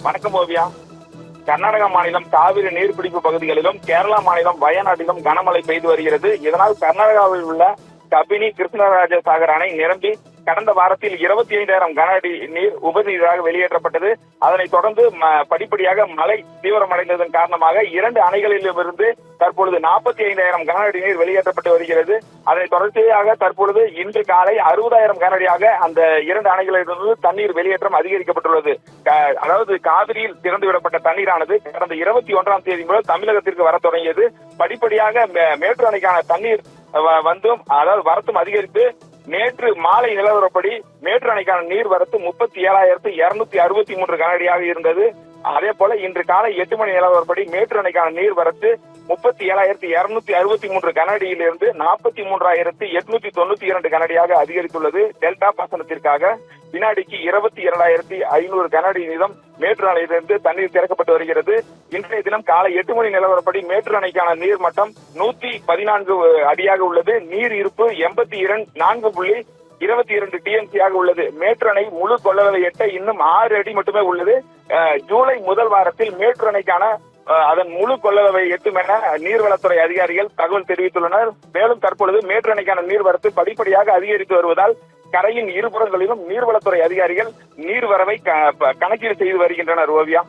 வணக்கம் ஓவியா. கர்நாடக மாநிலம் காவிரி நீர்பிடிப்பு பகுதிகளிலும் கேரளா மாநிலம் வயநாட்டிலும் கனமழை பெய்து வருகிறது. இதனால் கர்நாடகாவில் உள்ள கபினி கிருஷ்ணராஜ சாகர் அணை நிரம்பி கடந்த வாரத்தில் 25,000 கன அடி நீர் உபநீராக வெளியேற்றப்பட்டது. அதனைத் தொடர்ந்து படிப்படியாக மழை தீவிரமடைந்ததன் காரணமாக 2 அணைகளிலிருந்து தற்பொழுது 45,000 கன அடி நீர் வெளியேற்றப்பட்டு வருகிறது. அதனை தொடர்ச்சியாக தற்பொழுது இன்று காலை 60,000 கன அடியாக அந்த 2 அணைகளிலிருந்து தண்ணீர் வெளியேற்றம் அதிகரிக்கப்பட்டுள்ளது. அதாவது காவிரியில் திறந்துவிடப்பட்ட தண்ணீரானது கடந்த 21ஆம் தேதி முதல் தமிழகத்திற்கு வர தொடங்கியது. படிப்படியாக மேட்டூர் அணைக்கான தண்ணீர் வந்தும் அதாவது வரத்தும் அதிகரித்து நேற்று மாலை நிலவரப்படி மேட்டூர் அணைக்கான நீர் வரத்து 37,263 கன அடியாக இருந்தது. அதே போல இன்று காலை 8 மணி நிலவரப்படி மேட்டூர் அணைக்கான நீர் வரத்து 37,263 கன அடியிலிருந்து 43,892 கன அடியாக அதிகரித்துள்ளது. டெல்டா பாசனத்திற்காக வினாடிக்கு 22,500 கன அடி வீதம் மேட்டூர் அணையிலிருந்து தண்ணீர் திறக்கப்பட்டு வருகிறது. இன்றைய தினம் காலை 8 மணி நிலவரப்படி மேட்டூர் அணைக்கான நீர் மட்டம் 114 அடியாக உள்ளது. நீர் இருப்பு 4.22 டிஎம்சியாக உள்ளது. மேட்டூர் அணை முழு கொள்ளளவை எட்ட இன்னும் 6 அடி மட்டுமே உள்ளது. ஜூலை முதல் வாரத்தில் மேட்டூர் அணைக்கான அதன் முழு கொள்ளளவை எட்டும் என நீர்வளத்துறை அதிகாரிகள் தகவல் தெரிவித்துள்ளனர். மேலும் தற்பொழுது மேட்டூர் அணைக்கான நீர்வரத்து படிப்படியாக அதிகரித்து வருவதால் கரையின் இருபுறங்களிலும் நீர்வளத்துறை அதிகாரிகள் நீர்வரவை கணக்கீடு செய்து வருகின்றனர். ஓவியா.